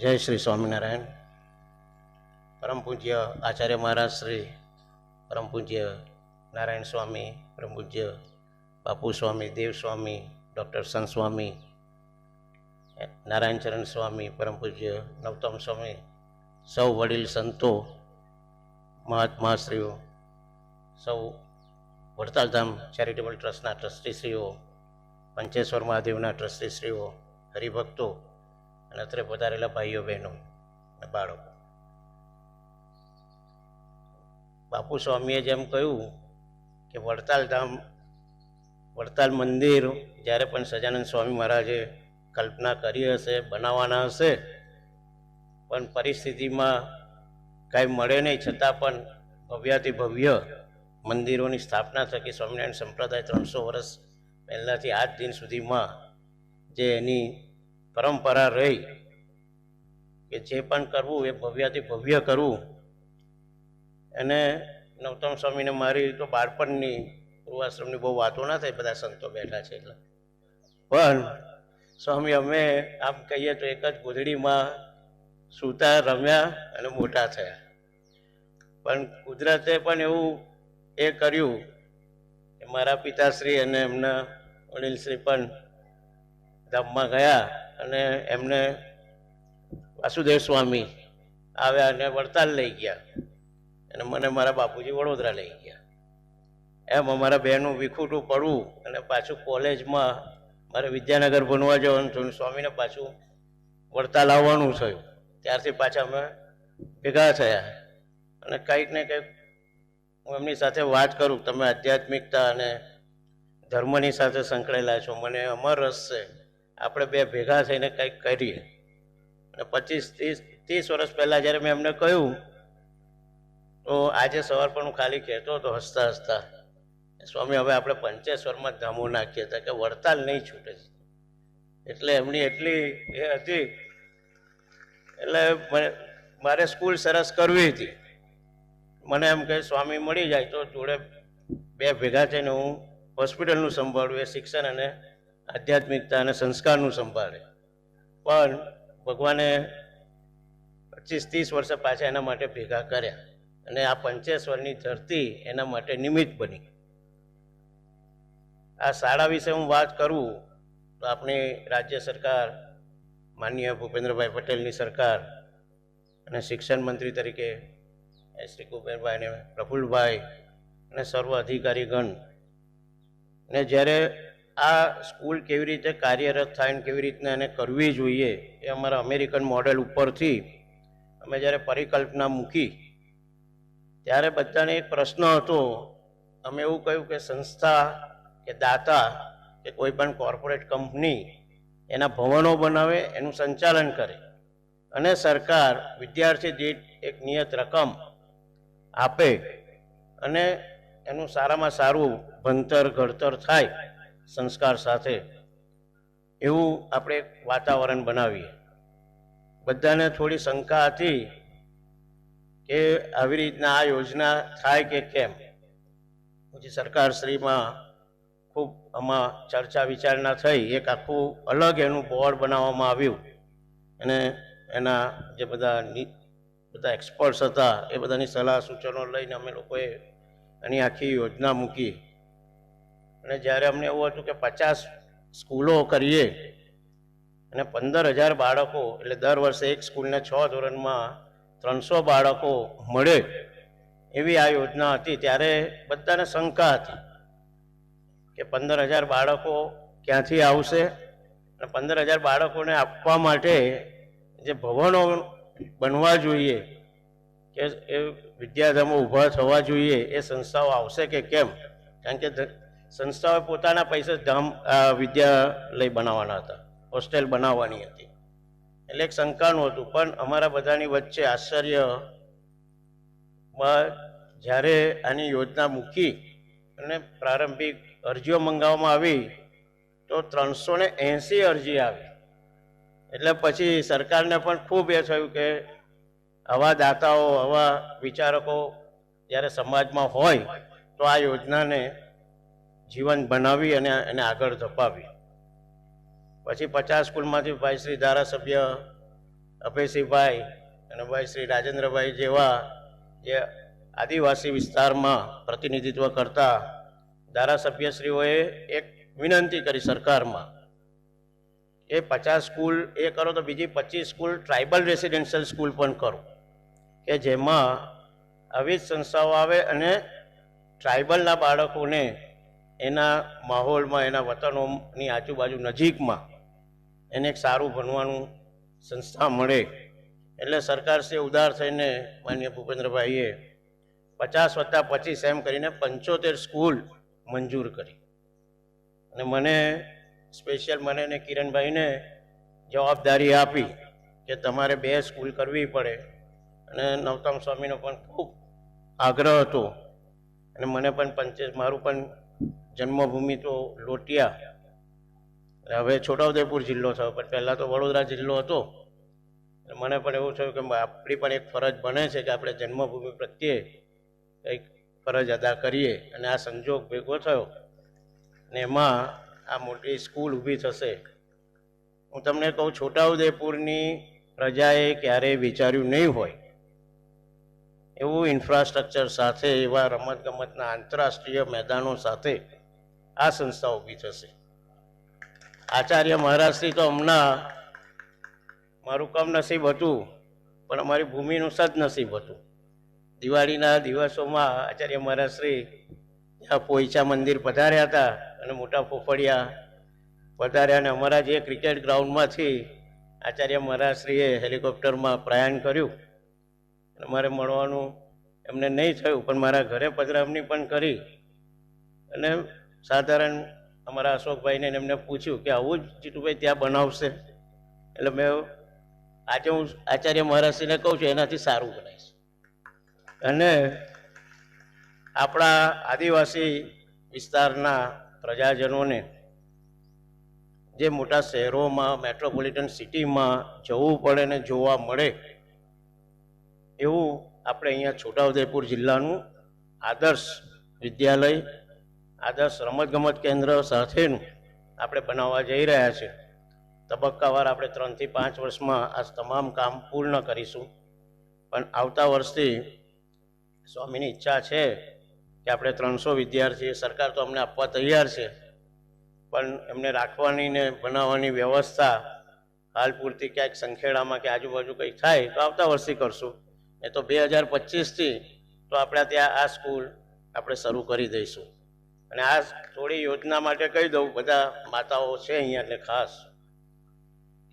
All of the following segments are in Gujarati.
જય શ્રી સ્વામિનારાયણ. પરમ પૂજ્ય આચાર્ય મહારાજ શ્રી પરમ પૂજ્ય નારાયણ સ્વામી, પરમ પૂજ્ય બાપુ સ્વામી, દેવ સ્વામી, ડૉક્ટર સંત સ્વામી, નારાયણચરણ સ્વામી, પરમ પૂજ્ય નવતમ સ્વામી, સૌ વડીલ સંતો, મહાત્માશ્રીઓ, સૌ વડતાલધામ ચેરિટેબલ ટ્રસ્ટના ટ્રસ્ટીશ્રીઓ, પંચેશ્વર મહાદેવના ટ્રસ્ટીશ્રીઓ, હરિભક્તો અને અત્રે પધારેલા ભાઈઓ બહેનો અને બાળકો. બાપુ સ્વામીએ જેમ કહ્યું કે વડતાલ મંદિર જ્યારે પણ સજાનંદ સ્વામી મહારાજે કલ્પના કરી હશે, બનાવવાના હશે, પણ પરિસ્થિતિમાં કાંઈ મળે નહીં, છતાં પણ ભવ્યાતિ ભવ્ય મંદિરોની સ્થાપના થકી સ્વામિનારાયણ સંપ્રદાય 300 વર્ષ પહેલાંથી આજ દિન સુધીમાં જે એની પરંપરા રહી કે જે પણ કરવું એ ભવ્યાતિ ભવ્ય કરવું. અને નવતમ સ્વામીને મારી તો બાળપણની પૂર્વાશ્રમની બહુ વાતો ના થાય, બધા સંતો બેઠા છે એટલે, પણ સ્વામી અમે આમ કહીએ તો એક જ ગોધડીમાં સૂતા, રમ્યા અને મોટા થયા. પણ કુદરતે પણ એવું એ કર્યું કે મારા પિતાશ્રી અને એમના વડીલશ્રી પણ ધામમાં ગયા અને એમને વાસુદેવ સ્વામી આવ્યા અને વડતાલ લઈ ગયા અને મને મારા બાપુજી વડોદરા લઈ ગયા. એમ અમારા બહેનું વિખૂટું પડવું અને પાછું કોલેજમાં મારે વિદ્યાનગર ભણવા જવાનું થયું, સ્વામીને પાછું વડતાલ આવવાનું થયું. ત્યારથી પાછા અમે ભેગા થયા અને કંઈક ને કંઈક હું એમની સાથે વાત કરું, તમે આધ્યાત્મિકતા અને ધર્મની સાથે સંકળાયેલા છો, મને અમર રસ છે, આપણે બે ભેગા થઈને કંઈક કરીએ. અને 25-30 વર્ષ પહેલાં જ્યારે મેં એમને કહ્યું તો આજે સવાર પણ હું ખાલી કહેતો હતો હસતા હસતા, સ્વામી હવે આપણે પંચેશ્વરમાં ધામો નાખીએ હતા કે વડતાલ નહીં છૂટે. એટલે એમની એટલી એ હતી, એટલે મારે સ્કૂલ સરસ કરવી હતી. મને એમ કે સ્વામી મળી જાય તો જોડે બે ભેગા થઈને હું હોસ્પિટલનું સંભાળું, એ શિક્ષણ અને આધ્યાત્મિકતા અને સંસ્કારનું સંભાળે. પણ ભગવાને 25-30 વર્ષ પાછા એના માટે ભેગા કર્યા અને આ પંચેશ્વરની ધરતી એના માટે નિમિત્ત બની. આ શાળા વિશે હું વાત કરું તો આપણી રાજ્ય સરકાર, માનનીય ભૂપેન્દ્રભાઈ પટેલની સરકાર અને શિક્ષણ મંત્રી તરીકે શ્રી કુબેરભાઈ અને પ્રફુલ્લભાઈ અને સર્વ અધિકારીગણ, અને જ્યારે આ સ્કૂલ કેવી રીતે કાર્યરત થાય ને કેવી રીતના એને કરવી જોઈએ એ અમારા અમેરિકન મોડેલ ઉપરથી અમે જ્યારે પરિકલ્પના મૂકી ત્યારે બધાને એક પ્રશ્ન હતો. અમે એવું કહ્યું કે સંસ્થા કે દાતા કે કોઈ પણ કોર્પોરેટ કંપની એના ભવનો બનાવે, એનું સંચાલન કરે અને સરકાર વિદ્યાર્થી દીઠ એક નિયત રકમ આપે અને એનું સારામાં સારું ભણતર ઘડતર થાય સંસ્કાર સાથે, એવું આપણે વાતાવરણ બનાવીએ. બધાને થોડી શંકા હતી કે આવી રીતના આ યોજના થાય કે કેમ. પછી સરકારશ્રીમાં ખૂબ આમાં ચર્ચા વિચારણા થઈ, એક આખું અલગ એનું બોર્ડ બનાવવામાં આવ્યું અને એના જે બધા એક્સપર્ટ્સ હતા એ બધાની સલાહ સૂચનો લઈને અમે લોકોએ એની આખી યોજના મૂકી. અને જ્યારે અમને એવું હતું કે 50 સ્કૂલો કરીએ અને 15,000 બાળકો, એટલે દર વર્ષે એક સ્કૂલને 6 ધોરણમાં 300 બાળકો મળે એવી આ યોજના હતી, ત્યારે બધાને શંકા હતી કે 15,000 બાળકો ક્યાંથી આવશે અને 15,000 બાળકોને આપવા માટે જે ભવનો બનવા જોઈએ કે એ વિદ્યાધામો ઊભા થવા જોઈએ એ સંસ્થાઓ આવશે કે કેમ. કારણ કે સંસ્થાઓએ પોતાના પૈસે વિદ્યાલય બનાવવાના હતા, હોસ્ટેલ બનાવવાની હતી, એટલે એક શંકાનું હતું. પણ અમારા બધાની વચ્ચે આશ્ચર્યમાં જ્યારે આની યોજના મૂકી અને પ્રારંભિક અરજીઓ મંગાવવામાં આવી તો 380 અરજી આવી. એટલે પછી સરકારને પણ ખૂબ એ થયું કે આવા દાતાઓ, આવા વિચારકો જ્યારે સમાજમાં હોય તો આ યોજનાને જીવન બનાવી અને એને આગળ ધપાવી. પછી 50 સ્કૂલમાંથી ભાઈ શ્રી ધારાસભ્ય અભયસિંહભાઈ અને ભાઈ શ્રી રાજેન્દ્રભાઈ જેવા જે આદિવાસી વિસ્તારમાં પ્રતિનિધિત્વ કરતા ધારાસભ્યશ્રીઓએ એક વિનંતી કરી સરકારમાં એ 50 સ્કૂલ એ કરો તો બીજી 25 સ્કૂલ ટ્રાઇબલ રેસિડેન્શિયલ સ્કૂલ પણ કરો કે જેમાં આવી જ સંસ્થાઓ આવે અને ટ્રાઇબલના બાળકોને એના માહોલમાં એના વતનોની આજુબાજુ નજીકમાં એને એક સારું ભણવાનું સંસ્થા મળે. એટલે સરકારશ્રી ઉદાર થઈને માનનીય ભૂપેન્દ્રભાઈએ 50+25 એમ કરીને 75 સ્કૂલ મંજૂર કરી. અને મને સ્પેશિયલ મને ને કિરણભાઈને જવાબદારી આપી કે તમારે 2 સ્કૂલ કરવી પડે. અને નવતમ સ્વામીનો પણ ખૂબ આગ્રહ હતો અને મને પણ મારું પણ જન્મભૂમિ તો લોટિયા, હવે છોટાઉદેપુર જિલ્લો થયો, પણ પહેલાં તો વડોદરા જિલ્લો હતો. મને પણ એવું થયું કે આપણી પણ એક ફરજ બને છે કે આપણે જન્મભૂમિ પ્રત્યે કંઈક ફરજ અદા કરીએ. અને આ સંજોગ ભેગો થયો અને એમાં આ મોટી સ્કૂલ ઊભી થશે. હું તમને કહું, છોટાઉદેપુરની પ્રજાએ ક્યારેય વિચાર્યું નહીં હોય એવું ઇન્ફ્રાસ્ટ્રક્ચર સાથે, એવા રમતગમતના આંતરરાષ્ટ્રીય મેદાનો સાથે આ સંસ્થા ઊભી થશે. આચાર્ય મહારાજશ્રી તો હમણાં મારું કમનસીબ હતું, પણ અમારી ભૂમિનું સદનસીબ હતું. દિવાળીના દિવસોમાં આચાર્ય મહારાજશ્રી ત્યાં પોઈચા મંદિર પધાર્યા હતા અને મોટા ફોફડિયા પધાર્યા. અને અમારા જે ક્રિકેટ ગ્રાઉન્ડમાંથી આચાર્ય મહારાજશ્રીએ હેલિકોપ્ટરમાં પ્રયાણ કર્યું. અમારે મળવાનું એમને નહીં થયું, પણ મારા ઘરે પધરામણી પણ કરી. અને સાધારણ અમારા અશોકભાઈને એમને પૂછ્યું કે આવું જ જીતુભાઈ ત્યાં બનાવશે. એટલે મેં આજે હું આચાર્ય મહારાજશ્રીને કહું છું એનાથી સારું બનાવીશ. અને આપણા આદિવાસી વિસ્તારના પ્રજાજનોને જે મોટા શહેરોમાં મેટ્રોપોલિટન સિટીમાં જવું પડે ને જોવા મળે એવું આપણે અહીંયા છોટાઉદેપુર જિલ્લાનું આદર્શ વિદ્યાલય, આદર્શ રમતગમત કેન્દ્ર સાથેનું આપણે બનાવવા જઈ રહ્યા છીએ. તબક્કાવાર આપણે 3 થી 5 વર્ષમાં આ તમામ કામ પૂર્ણ કરીશું. પણ આવતા વર્ષથી સ્વામીની ઈચ્છા છે કે આપણે 300 વિદ્યાર્થી, સરકાર તો અમને આપવા તૈયાર છે, પણ એમને રાખવાની ને બનાવવાની વ્યવસ્થા હાલ પૂરતી ક્યાંક સંખેડામાં કે આજુબાજુ કંઈક થાય તો આવતા વર્ષથી કરશું. એ તો 2025થી તો આપણે ત્યાં આ સ્કૂલ આપણે શરૂ કરી દઈશું. અને આ થોડી યોજના માટે કહી દઉં, બધા માતાઓ છે અહીંયા એટલે ખાસ,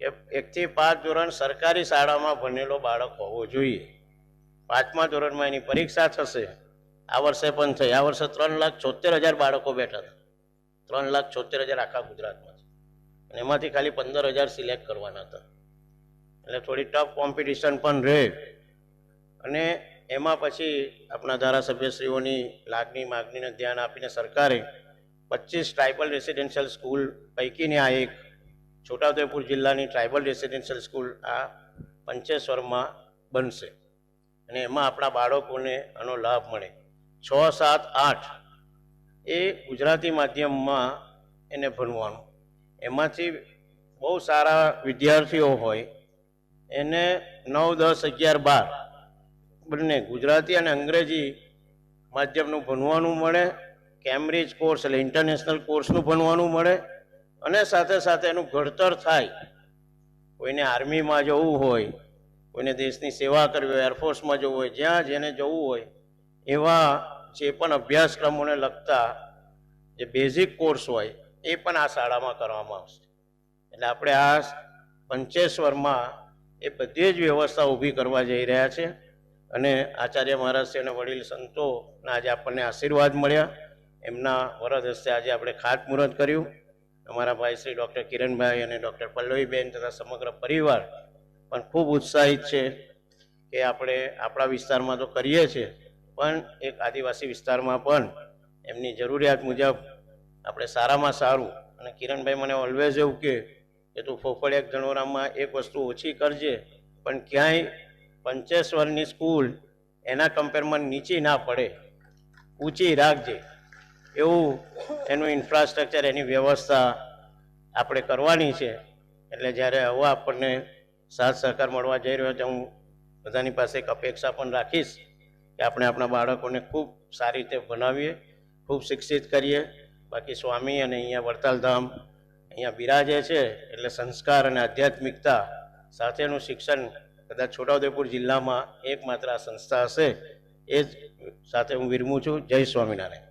કે 1 થી 5 ધોરણ સરકારી શાળામાં ભણેલો બાળક હોવો જોઈએ. 5મા ધોરણમાં એની પરીક્ષા થશે. આ વર્ષે પણ થઈ. આ વર્ષે 3,76,000 બાળકો બેઠા હતા. 3,76,000 આખા ગુજરાતમાં. અને એમાંથી ખાલી 15,000 સિલેક્ટ કરવાના હતા. એટલે થોડી ટફ કોમ્પિટિશન પણ રહે. અને એમાં પછી આપણા ધારાસભ્યશ્રીઓની માગણીને ધ્યાન આપીને સરકારે 25 ટ્રાઇબલ રેસિડેન્શિયલ સ્કૂલ પૈકીની આ એક છોટાઉદેપુર જિલ્લાની ટ્રાઇબલ રેસિડેન્શિયલ સ્કૂલ આ પંચેશ્વરમાં બનશે. અને એમાં આપણા બાળકોને આનો લાભ મળે. 6, 7, 8 એ ગુજરાતી માધ્યમમાં એને ભણવાનું. એમાંથી બહુ સારા વિદ્યાર્થીઓ હોય એને 9, 10, 11, 12 બંને ગુજરાતી અને અંગ્રેજી માધ્યમનું ભણવાનું મળે. કેમ્બ્રિજ કોર્સ એટલે ઇન્ટરનેશનલ કોર્સનું ભણવાનું મળે. અને સાથે સાથે એનું ઘડતર થાય. કોઈને આર્મીમાં જવું હોય, કોઈને દેશની સેવા કરવી હોય, એરફોર્સમાં જવું હોય, જ્યાં જેને જવું હોય એવા જે પણ અભ્યાસક્રમોને લગતા જે બેઝિક કોર્સ હોય એ પણ આ શાળામાં કરવામાં આવશે. એટલે આપણે આ પંચેશ્વરમાં એ બધી જ વ્યવસ્થા ઊભી કરવા જઈ રહ્યા છે. અને આચાર્ય મહારાજશ્રી અને વડીલ સંતોના આજે આપણને આશીર્વાદ મળ્યા. એમના વરદ હસ્તે આજે આપણે ખાતમુહૂર્ત કર્યું. અમારા ભાઈ શ્રી ડૉક્ટર કિરણભાઈ અને ડૉક્ટર પલ્લવીબેન તથા સમગ્ર પરિવાર પણ ખૂબ ઉત્સાહિત છે કે આપણે આપણા વિસ્તારમાં તો કરીએ છીએ, પણ એક આદિવાસી વિસ્તારમાં પણ એમની જરૂરિયાત મુજબ આપણે સારામાં સારું. અને કિરણભાઈ મને ઓલવેઝ એવું કે તું ફોફળિયા ધણોરામાં એક વસ્તુ ઓછી કરજે, પણ ક્યાંય પંચેશ્વરની સ્કૂલ એના કમ્પેરમાં નીચી ના પડે, ઊંચી રાખજે. એવું એનું ઇન્ફ્રાસ્ટ્રક્ચર, એની વ્યવસ્થા આપણે કરવાની છે. એટલે જ્યારે હવે આપણને સાથ સહકાર મળવા જઈ રહ્યો છે. હું બધાની પાસે એક અપેક્ષા પણ રાખીશ કે આપણે આપણા બાળકોને ખૂબ સારી રીતે ભણાવીએ, ખૂબ શિક્ષિત કરીએ. બાકી સ્વામી અને અહીંયા વડતાલ ધામ અહીંયા બિરાજે છે એટલે સંસ્કાર અને આધ્યાત્મિકતા સાથેનું શિક્ષણ કદાચ છોટાઉદેપુર જિલ્લામાં એકમાત્ર આ સંસ્થા હશે. એ જ સાથે હું વિરમું છું. જય સ્વામિનારાયણ.